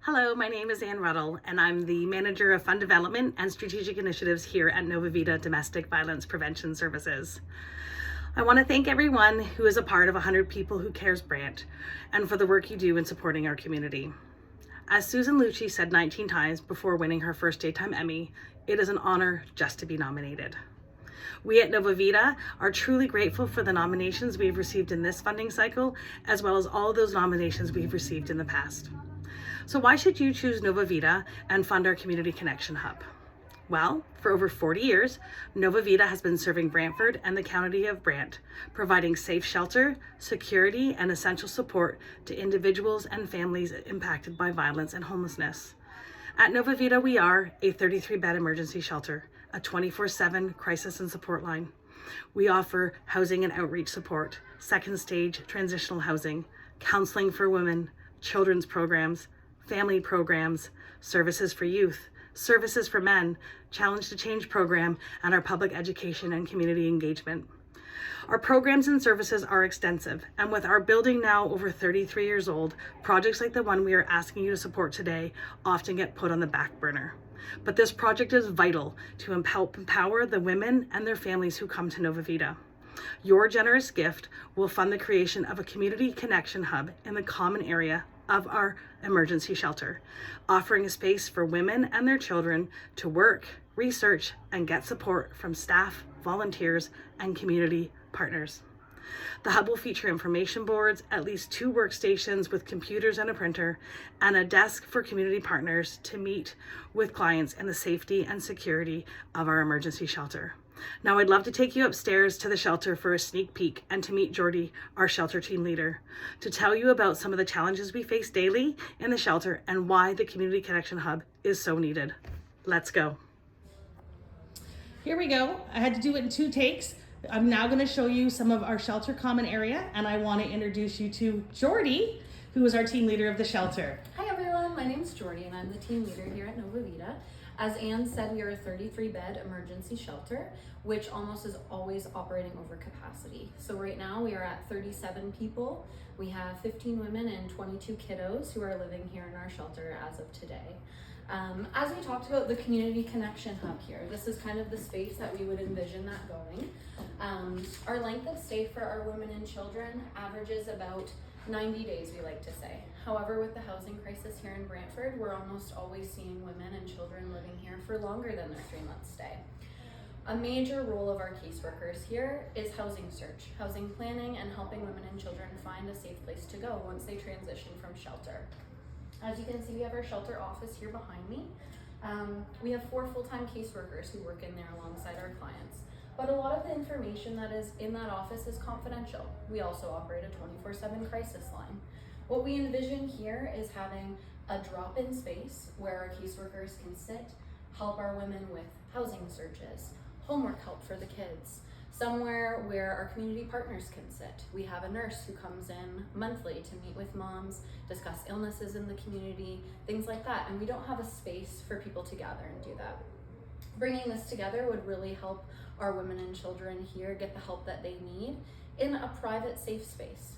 Hello, my name is Ann Ruddle, and I'm the Manager of Fund Development and Strategic Initiatives here at Nova Vita Domestic Violence Prevention Services. I want to thank everyone who is a part of 100 People Who Cares Brand and for the work you do in supporting our community. As Susan Lucci said 19 times before winning her first Daytime Emmy, it is an honor just to be nominated. We at Nova Vita are truly grateful for the nominations we've received in this funding cycle, as well as all those nominations we've received in the past. So why should you choose Nova Vita and fund our Community Connection Hub? Well, for over 40 years, Nova Vita has been serving Brantford and the County of Brant, providing safe shelter, security, and essential support to individuals and families impacted by violence and homelessness. At Nova Vita, we are a 33-bed emergency shelter, a 24/7 crisis and support line. We offer housing and outreach support, second stage transitional housing, counseling for women, children's programs, family programs, services for youth, services for men, Challenge to Change program, and our public education and community engagement. Our programs and services are extensive, and with our building now over 33 years old, projects like the one we are asking you to support today often get put on the back burner. But this project is vital to empower the women and their families who come to Nova Vita. Your generous gift will fund the creation of a community connection hub in the common area of our emergency shelter, offering a space for women and their children to work, research, and get support from staff, volunteers, and community partners. The hub will feature information boards, at least 2 workstations with computers and a printer, and a desk for community partners to meet with clients in the safety and security of our emergency shelter. Now, I'd love to take you upstairs to the shelter for a sneak peek and to meet Jordy, our shelter team leader, to tell you about some of the challenges we face daily in the shelter and why the Community Connection Hub is so needed. Let's go. Here we go. I had to do it in 2 takes. I'm now going to show you some of our shelter common area, and I want to introduce you to Jordy, who is our team leader of the shelter. Hi everyone, my name's Jordy and I'm the team leader here at Nova Vita. As Anne said, we are a 33-bed emergency shelter, which almost is always operating over capacity. So right now we are at 37 people. We have 15 women and 22 kiddos who are living here in our shelter as of today. As we talked about the Community Connection Hub here, this is kind of the space that we would envision that going. Our length of stay for our women and children averages about 90 days, we like to say. However, with the housing crisis here in Brantford, we're almost always seeing women and children living here for longer than their 3-month stay. A major role of our caseworkers here is housing search, housing planning, and helping women and children find a safe place to go once they transition from shelter. As you can see, we have our shelter office here behind me. We have 4 full-time caseworkers who work in there alongside our clients. But a lot of the information that is in that office is confidential. We also operate a 24/7 crisis line. What we envision here is having a drop-in space where our caseworkers can sit, help our women with housing searches, homework help for the kids, somewhere where our community partners can sit. We have a nurse who comes in monthly to meet with moms, discuss illnesses in the community, things like that. And we don't have a space for people to gather and do that. Bringing this together would really help our women and children here get the help that they need in a private, safe space.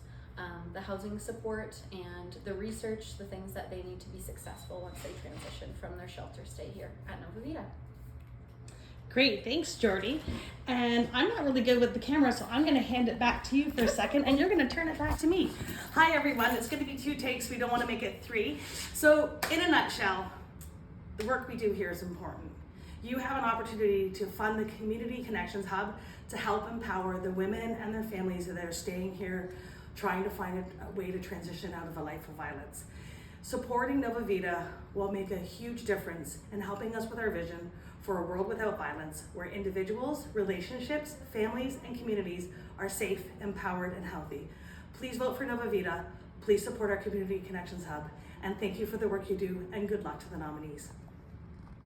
The housing support and the research, the things that they need to be successful once they transition from their shelter stay here at Nova Vita. Great, thanks, Jordy. And I'm not really good with the camera, so I'm going to hand it back to you for a second, and you're going to turn it back to me. Hi, everyone. It's going to be 2 takes. We don't want to make it 3. So, in a nutshell, the work we do here is important. You have an opportunity to fund the Community Connections Hub to help empower the women and their families that are staying here, trying to find a way to transition out of a life of violence. Supporting Nova Vita will make a huge difference in helping us with our vision for a world without violence, where individuals, relationships, families, and communities are safe, empowered, and healthy. Please vote for Nova Vita. Please support our Community Connections Hub. And thank you for the work you do, and good luck to the nominees.